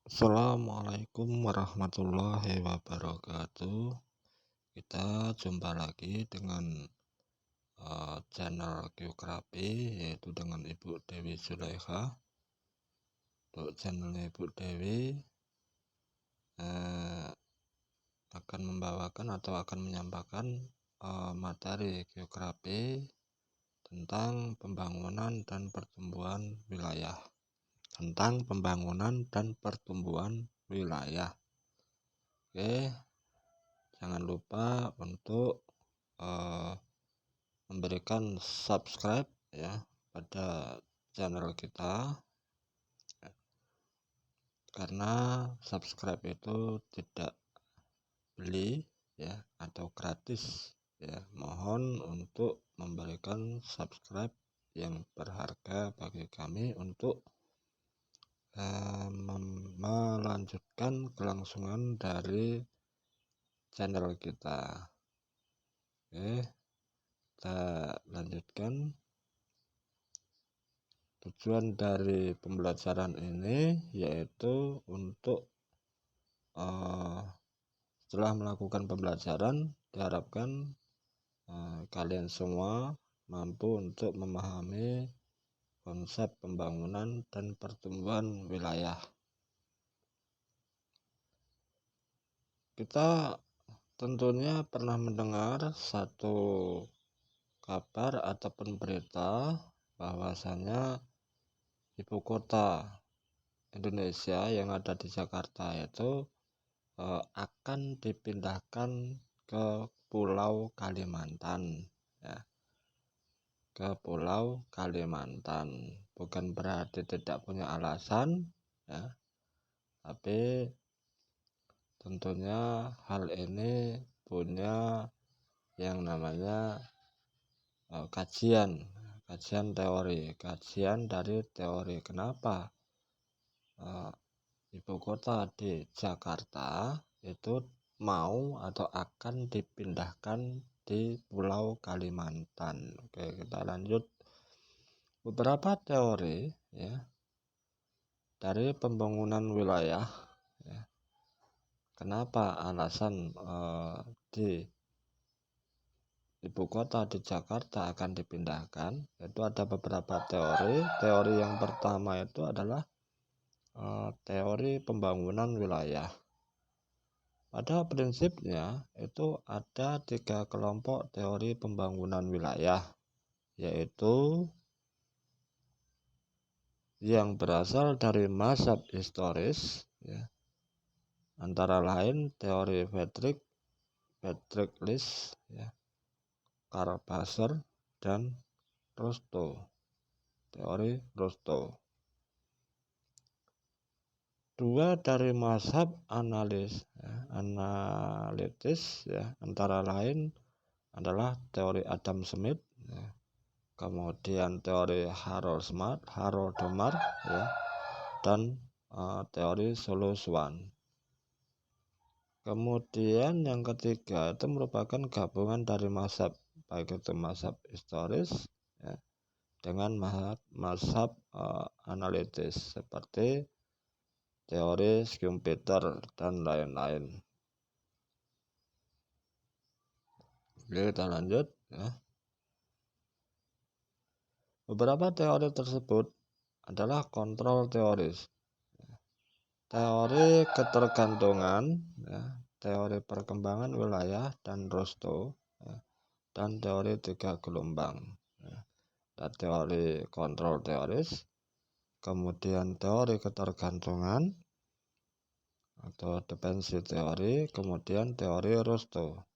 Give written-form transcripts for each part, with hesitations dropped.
Assalamualaikum warahmatullahi wabarakatuh. Kita jumpa lagi dengan channel Geografi, yaitu dengan Ibu Dewi Zulaikha. Untuk channel Ibu Dewi eh, akan membawakan atau akan menyampaikan materi geografi tentang pembangunan dan pertumbuhan wilayah. Oke, jangan lupa untuk memberikan subscribe ya pada channel kita, karena subscribe itu tidak beli ya atau gratis ya. Mohon untuk memberikan subscribe yang berharga bagi kami untuk melanjutkan kelangsungan dari channel kita. Oke, kita lanjutkan. Tujuan dari pembelajaran ini yaitu untuk setelah melakukan pembelajaran diharapkan kalian semua mampu untuk memahami konsep pembangunan dan pertumbuhan wilayah. Kita tentunya pernah mendengar satu kabar ataupun berita bahwasanya ibu kota Indonesia yang ada di Jakarta itu akan dipindahkan ke Pulau Kalimantan ya, ke Pulau Kalimantan. Bukan berarti tidak punya alasan ya, tapi tentunya hal ini punya yang namanya kajian dari teori kenapa ibu kota di Jakarta itu mau atau akan dipindahkan di Pulau Kalimantan. Oke, kita lanjut. Beberapa teori ya dari pembangunan wilayah ya, kenapa alasan di ibu kota di Jakarta akan dipindahkan, itu ada beberapa teori. Teori yang pertama itu adalah teori pembangunan wilayah. Pada prinsipnya itu ada 3 kelompok teori pembangunan wilayah, yaitu yang berasal dari mazhab historis ya, antara lain teori Friedrich List ya, Karl Basser dan Rostow. Teori Rostow. 2 dari mazhab analitis ya, antara lain adalah teori Adam Smith ya, kemudian teori Harold Demar ya, dan teori Solo Swan. Kemudian yang ketiga itu merupakan gabungan dari mazhab, baik itu mazhab historis ya, dengan mazhab analitis seperti teori Schumpeter dan lain-lain. Oke, kita lanjut ya. Beberapa teori tersebut adalah kontrol teoris, teori ketergantungan ya, teori perkembangan wilayah dan Rostow ya, dan teori 3 gelombang ya. Dan teori kontrol teoris, kemudian teori ketergantungan atau dependensi teori, kemudian teori Rostow,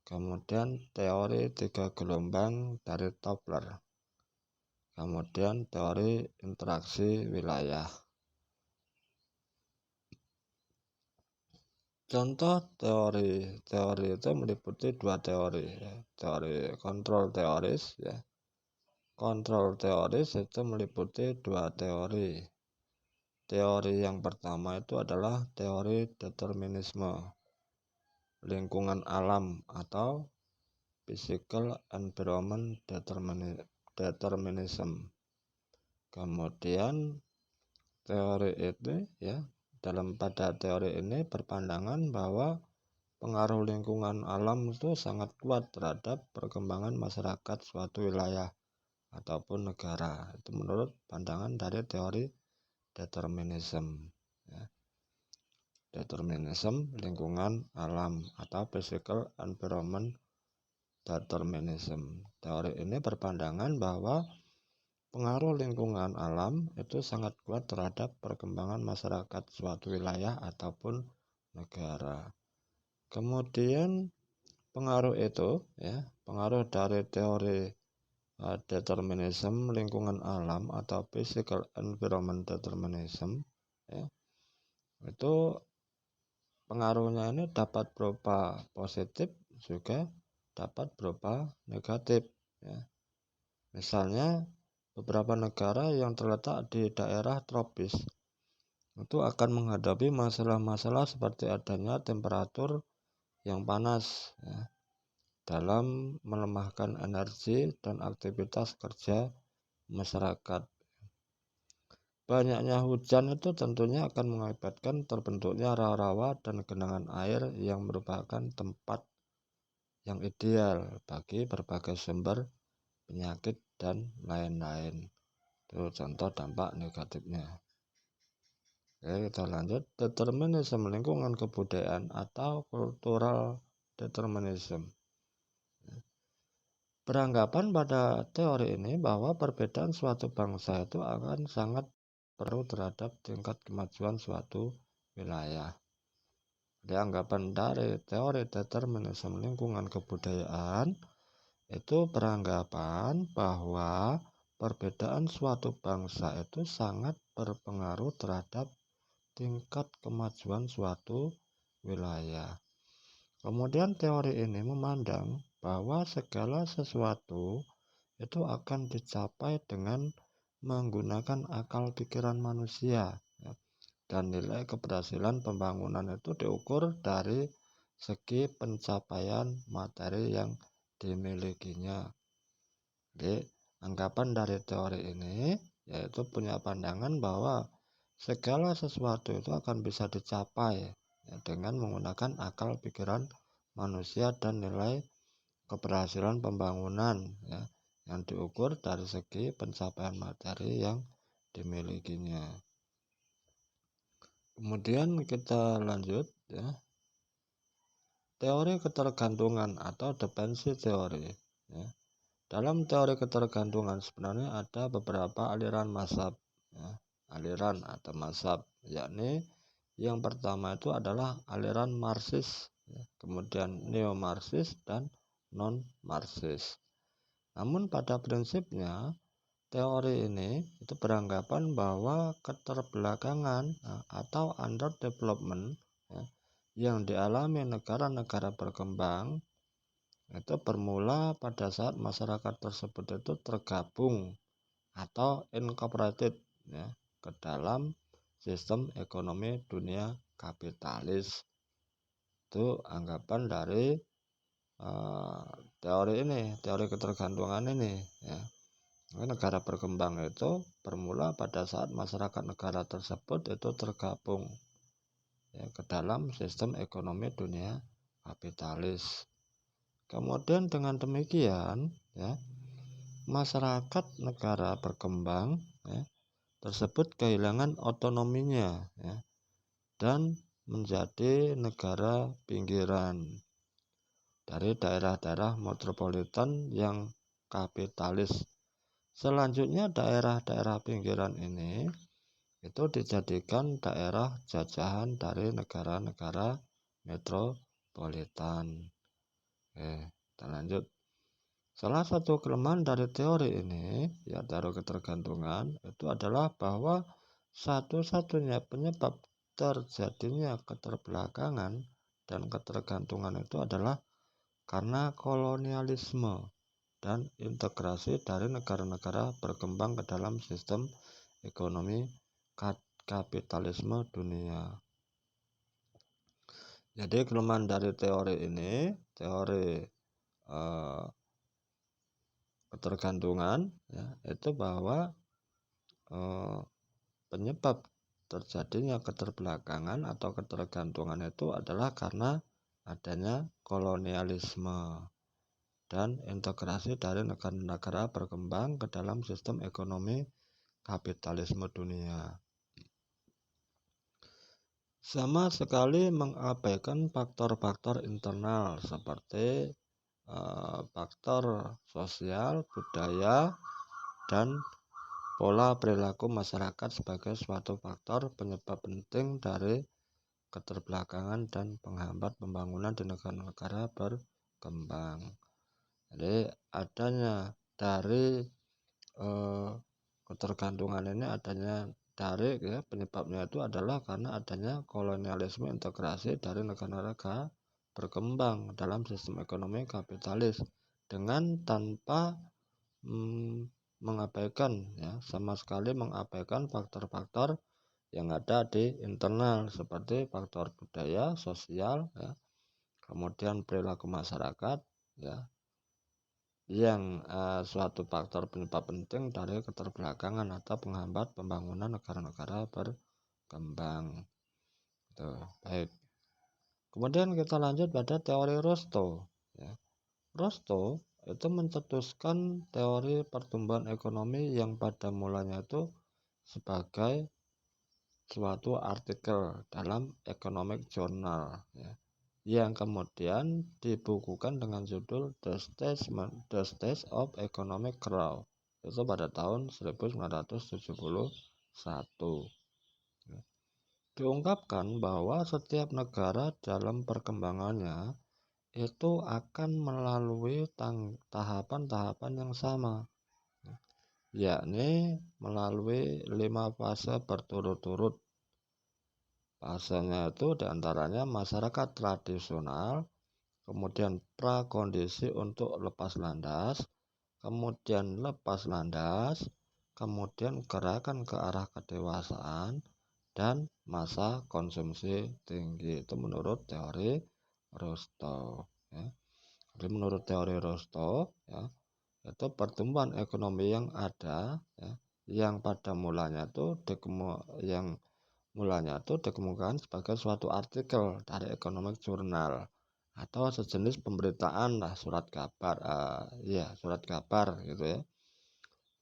kemudian teori 3 gelombang dari Topler, kemudian teori interaksi wilayah. Contoh teori itu meliputi 2 teori ya. Teori kontrol teoris ya. Kontrol teoris itu meliputi 2 teori. Teori yang pertama itu adalah teori determinisme lingkungan alam atau physical environment determinism. Kemudian teori itu ya pada teori ini berpandangan bahwa pengaruh lingkungan alam itu sangat kuat terhadap perkembangan masyarakat suatu wilayah ataupun negara. Itu menurut pandangan dari teori determinism. Ya. Determinism lingkungan alam atau physical environment determinism. Teori ini berpandangan bahwa pengaruh lingkungan alam itu sangat kuat terhadap perkembangan masyarakat suatu wilayah ataupun negara. Kemudian pengaruh itu, ya, pengaruh dari teori determinism lingkungan alam atau physical environment determinism, ya, itu pengaruhnya ini dapat berupa positif juga dapat berupa negatif. Ya. Misalnya beberapa negara yang terletak di daerah tropis itu akan menghadapi masalah-masalah seperti adanya temperatur yang panas, ya, dalam melemahkan energi dan aktivitas kerja masyarakat. Banyaknya hujan itu tentunya akan mengakibatkan terbentuknya rawa-rawa dan genangan air yang merupakan tempat yang ideal bagi berbagai sumber penyakit dan lain-lain. Itu contoh dampak negatifnya. Oke, kita lanjut. Determinisme lingkungan kebudayaan atau cultural determinism. Beranggapan pada teori ini bahwa perbedaan suatu bangsa itu akan sangat perlu terhadap tingkat kemajuan suatu wilayah. Di anggapan dari teori determinisme lingkungan kebudayaan itu beranggapan bahwa perbedaan suatu bangsa itu sangat berpengaruh terhadap tingkat kemajuan suatu wilayah. Kemudian teori ini memandang bahwa segala sesuatu itu akan dicapai dengan menggunakan akal pikiran manusia, ya. Dan nilai keberhasilan pembangunan itu diukur dari segi pencapaian materi yang dimilikinya. Jadi anggapan dari teori ini yaitu punya pandangan bahwa segala sesuatu itu akan bisa dicapai, ya, dengan menggunakan akal pikiran manusia dan nilai keberhasilan pembangunan, ya, yang diukur dari segi pencapaian materi yang dimilikinya. Kemudian kita lanjut, ya, teori ketergantungan atau dependensi teori. Ya. Dalam teori ketergantungan sebenarnya ada beberapa aliran mazhab, ya, aliran atau mazhab, yakni yang pertama itu adalah aliran Marxis, ya, kemudian neo-Marxis dan non-Marxis. Namun pada prinsipnya teori ini itu beranggapan bahwa keterbelakangan atau underdevelopment, ya, yang dialami negara-negara berkembang itu bermula pada saat masyarakat tersebut itu tergabung atau incorporated, ya, ke dalam sistem ekonomi dunia kapitalis. Itu anggapan dari teori ketergantungan ini, ya. Negara berkembang itu bermula pada saat masyarakat negara tersebut itu tergabung, ya, ke dalam sistem ekonomi dunia kapitalis. Kemudian dengan demikian, ya, masyarakat negara berkembang, ya, tersebut kehilangan otonominya, ya, dan menjadi negara pinggiran dari daerah-daerah metropolitan yang kapitalis. Selanjutnya daerah-daerah pinggiran ini itu dijadikan daerah jajahan dari negara-negara metropolitan. Kita lanjut. Salah satu kelemahan dari teori ini, ya, teori ketergantungan, itu adalah bahwa satu-satunya penyebab terjadinya keterbelakangan dan ketergantungan itu adalah karena kolonialisme dan integrasi dari negara-negara berkembang ke dalam sistem ekonomi kapitalisme dunia. Jadi kelemahan dari teori ini, teori ketergantungan, ya, itu bahwa penyebab terjadinya keterbelakangan atau ketergantungan itu adalah karena adanya kolonialisme dan integrasi dari negara-negara berkembang ke dalam sistem ekonomi kapitalisme dunia. Sama sekali mengabaikan faktor-faktor internal seperti faktor sosial, budaya, dan pola perilaku masyarakat sebagai suatu faktor penyebab penting dari keterbelakangan dan penghambat pembangunan di negara-negara berkembang. Jadi adanya dari ketergantungan ini adanya dari penyebabnya itu adalah karena adanya kolonialisme integrasi dari negara-negara berkembang dalam sistem ekonomi kapitalis dengan tanpa mengabaikan sama sekali mengabaikan faktor-faktor yang ada di internal seperti faktor budaya, sosial, kemudian perilaku masyarakat, yang suatu faktor penyebab penting dari keterbelakangan atau penghambat pembangunan negara-negara berkembang. Baik. Kemudian kita lanjut pada teori Rostow. Rostow itu mencetuskan teori pertumbuhan ekonomi yang pada mulanya itu sebagai suatu artikel dalam Economic Journal, yang kemudian dibukukan dengan judul The Stage of Economic Growth itu pada tahun 1971. Diungkapkan bahwa setiap negara dalam perkembangannya itu akan melalui tahapan-tahapan yang sama, yakni melalui 5 fase berturut-turut. Fasenya itu diantaranya masyarakat tradisional, kemudian prakondisi untuk lepas landas, kemudian lepas landas, kemudian gerakan ke arah kedewasaan, dan masa konsumsi tinggi. Itu menurut teori Rostow. Jadi menurut teori Rostow, itu pertumbuhan ekonomi yang ada, yang pada mulanya itu dikemukakan sebagai suatu artikel dari Economic Journal atau sejenis pemberitaan surat kabar gitu ya,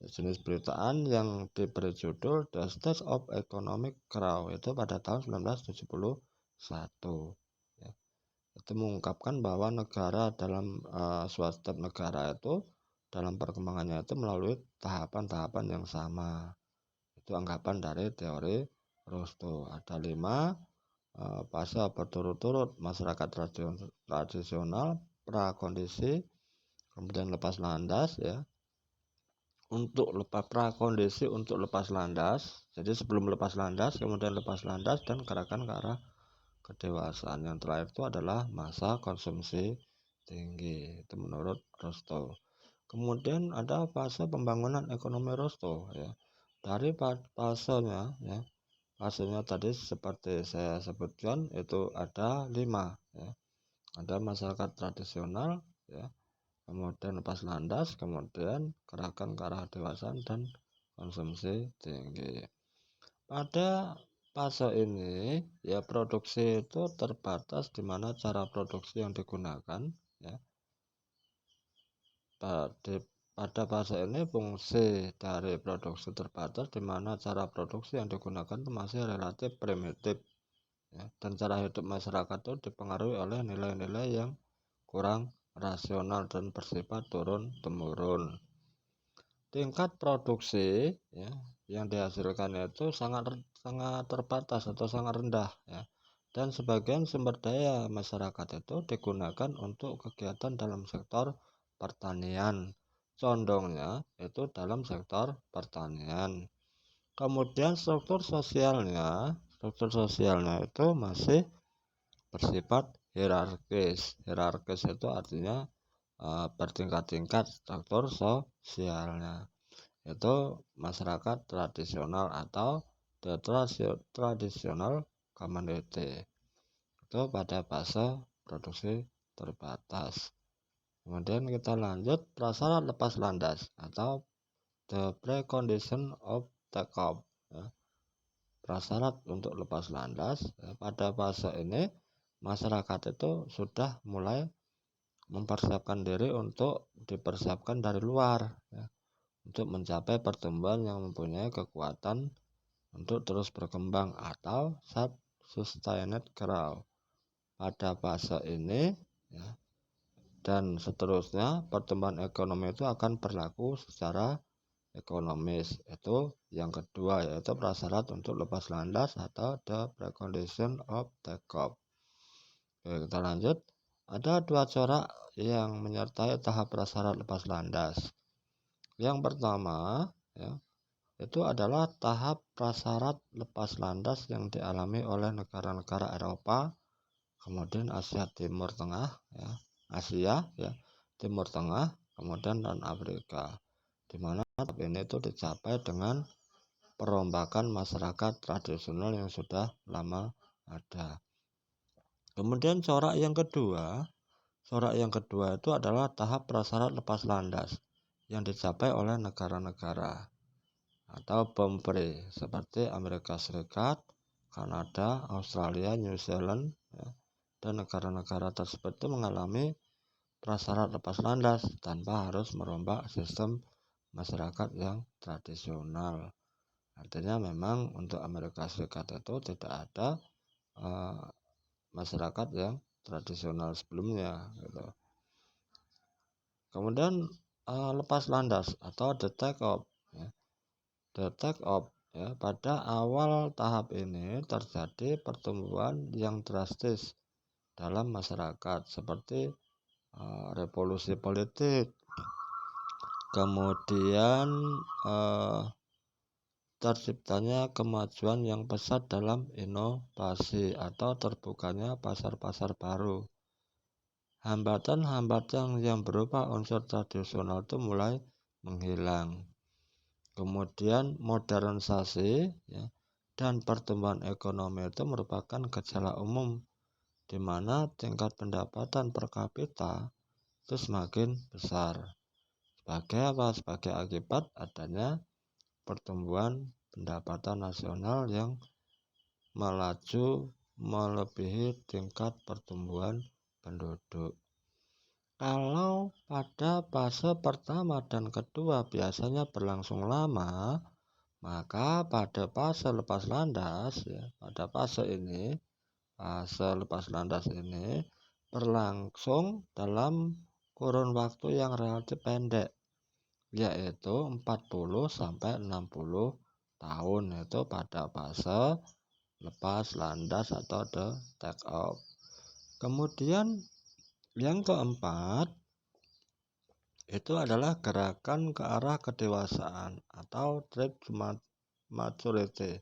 sejenis beritaan yang diberi judul The Stage of Economic Growth itu pada tahun 1971. Itu mengungkapkan bahwa negara dalam suatu negara itu dalam perkembangannya itu melalui tahapan-tahapan yang sama. Itu anggapan dari teori Rostow. Ada 5 fase berturut-turut: masyarakat tradisional, prakondisi, kemudian lepas landas, untuk prakondisi untuk lepas landas. Jadi sebelum lepas landas, kemudian lepas landas, dan gerakan ke arah kedewasaan. Yang terakhir itu adalah masa konsumsi tinggi. Itu menurut Rostow. Kemudian ada fase pembangunan ekonomi Rostow, dari fasenya Fasenya tadi seperti saya sebutkan itu ada 5, ada masyarakat tradisional, kemudian lepas landas, kemudian gerakan ke arah kedewasaan, dan konsumsi tinggi. Pada fase ini produksi itu terbatas, di mana cara produksi yang digunakan, pada fase ini fungsi dari produksi terbatas, di mana cara produksi yang digunakan itu masih relatif primitif, dan cara hidup masyarakat itu dipengaruhi oleh nilai-nilai yang kurang rasional dan bersifat turun-temurun. Tingkat produksi yang dihasilkan itu sangat terbatas atau sangat rendah, dan sebagian sumber daya masyarakat itu digunakan untuk kegiatan dalam sektor pertanian, condongnya itu dalam sektor pertanian. Kemudian struktur sosialnya itu masih bersifat hierarkis. Hierarkis itu artinya bertingkat-tingkat struktur sosialnya. Itu masyarakat tradisional atau the traditional community. Itu pada fase produksi terbatas. Kemudian kita lanjut prasyarat lepas landas atau the precondition of take-off. prasyarat untuk lepas landas, pada fase ini masyarakat itu sudah mulai mempersiapkan diri untuk dipersiapkan dari luar, untuk mencapai pertumbuhan yang mempunyai kekuatan untuk terus berkembang atau self-sustained growth. Pada fase ini dan seterusnya pertumbuhan ekonomi itu akan berlaku secara ekonomis. Itu yang kedua, yaitu prasyarat untuk lepas landas atau the precondition of takeoff. Oke, kita lanjut. Ada dua corak yang menyertai tahap prasyarat lepas landas. Yang pertama itu adalah tahap prasyarat lepas landas yang dialami oleh negara-negara Eropa, kemudian Asia Timur Tengah, Timur Tengah, kemudian dan Afrika, di mana tahap ini itu dicapai dengan perombakan masyarakat tradisional yang sudah lama ada. Kemudian corak yang kedua itu adalah tahap prasyarat lepas landas yang dicapai oleh negara-negara atau bom free seperti Amerika Serikat, Kanada, Australia, New Zealand, dan negara-negara tersebut itu mengalami prasyarat lepas landas tanpa harus merombak sistem masyarakat yang tradisional. Artinya memang untuk Amerika Serikat itu tidak ada masyarakat yang tradisional sebelumnya gitu. Kemudian lepas landas atau the take-off. The take-off, pada awal tahap ini terjadi pertumbuhan yang drastis dalam masyarakat seperti revolusi politik, kemudian terciptanya kemajuan yang pesat dalam inovasi atau terbukanya pasar-pasar baru. Hambatan-hambatan yang berupa unsur tradisional itu mulai menghilang. Kemudian modernisasi dan pertumbuhan ekonomi itu merupakan gejala umum di mana tingkat pendapatan per kapita itu semakin besar. Sebagai akibat adanya pertumbuhan pendapatan nasional yang melaju melebihi tingkat pertumbuhan penduduk. Kalau pada fase pertama dan kedua biasanya berlangsung lama, maka pada fase lepas landas, pada fase lepas landas ini berlangsung dalam kurun waktu yang relatif pendek, yaitu 40 sampai 60 tahun, itu pada fase lepas landas atau the take off. Kemudian yang keempat itu adalah gerakan ke arah kedewasaan atau drive to maturity.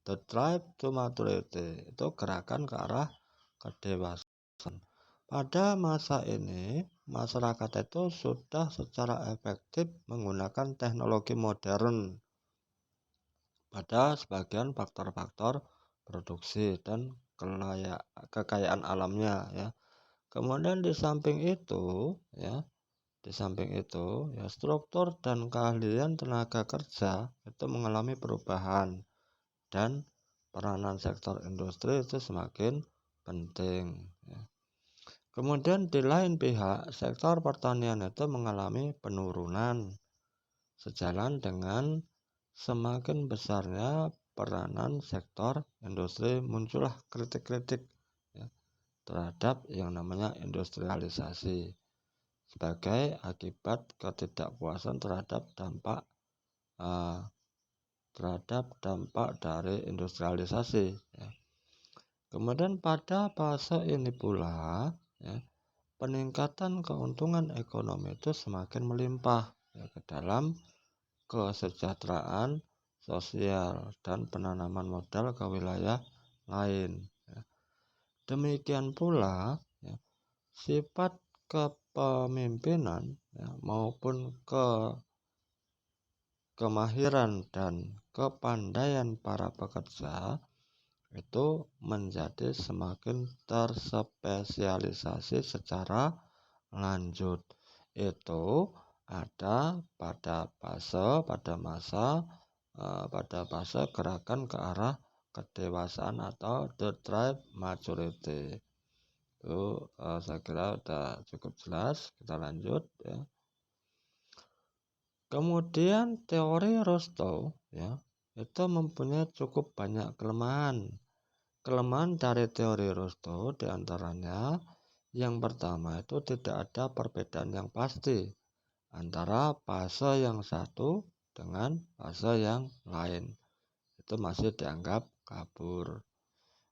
The drive to maturity itu gerakan ke arah kedewasaan. Pada masa ini masyarakat itu sudah secara efektif menggunakan teknologi modern pada sebagian faktor-faktor produksi dan kekayaan alamnya, Kemudian di samping itu struktur dan keahlian tenaga kerja itu mengalami perubahan dan peranan sektor industri itu semakin penting. Kemudian di lain pihak sektor pertanian itu mengalami penurunan sejalan dengan semakin besarnya peranan sektor industri. Muncullah kritik-kritik terhadap yang namanya industrialisasi sebagai akibat ketidakpuasan terhadap dampak dari industrialisasi. Kemudian pada fase ini pula peningkatan keuntungan ekonomi itu semakin melimpah ke dalam kesejahteraan sosial dan penanaman modal ke wilayah lain. Demikian pula sifat kepemimpinan maupun kemahiran dan kepandaian para pekerja itu menjadi semakin terspesialisasi secara lanjut. Itu ada pada fase gerakan ke arah kedewasaan atau the drive maturity. Itu saya kira sudah cukup jelas. Kita lanjut ya. Kemudian teori Rostow ya itu mempunyai cukup banyak kelemahan. Kelemahan dari teori Rostow diantaranya yang pertama itu tidak ada perbedaan yang pasti antara fase yang satu dengan fase yang lain. Itu masih dianggap kabur.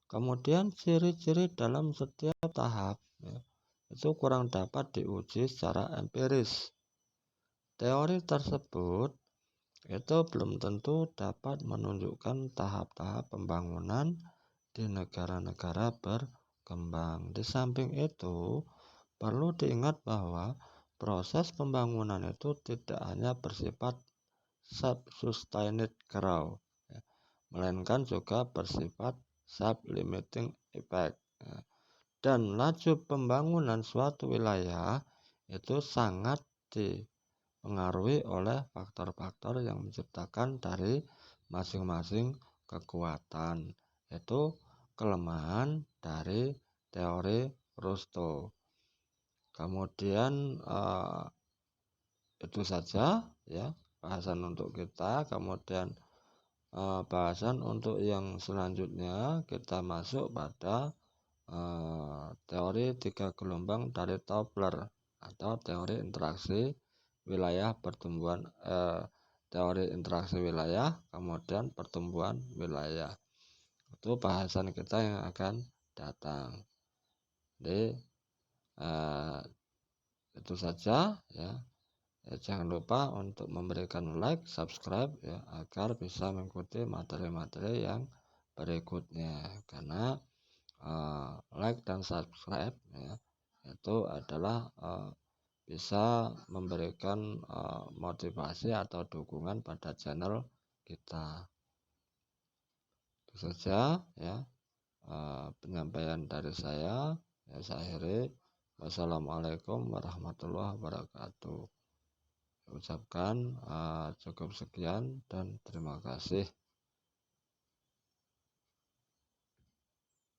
Kemudian ciri-ciri dalam setiap tahap ya, itu kurang dapat diuji secara empiris. Teori tersebut itu belum tentu dapat menunjukkan tahap-tahap pembangunan di negara-negara berkembang. Di samping itu, perlu diingat bahwa proses pembangunan itu tidak hanya bersifat self-sustained growth, ya, melainkan juga bersifat self-limiting effect. Ya. Dan laju pembangunan suatu wilayah itu sangat dipengaruhi oleh faktor-faktor yang menciptakan dari masing-masing kekuatan, yaitu kelemahan dari teori Rostow. Kemudian itu saja ya bahasan untuk kita. Kemudian bahasan untuk yang selanjutnya kita masuk pada teori 3 gelombang dari Tobler atau teori interaksi wilayah pertumbuhan teori interaksi wilayah kemudian pertumbuhan wilayah. Itu bahasan kita yang akan datang. Jadi itu saja ya. Jangan lupa untuk memberikan like, subscribe ya agar bisa mengikuti materi-materi yang berikutnya. Karena like dan subscribe ya itu adalah bisa memberikan motivasi atau dukungan pada channel kita. Itu saja ya penyampaian dari saya. Ya, saya akhiri. Wassalamualaikum warahmatullahi wabarakatuh. Ucapkan cukup sekian dan terima kasih.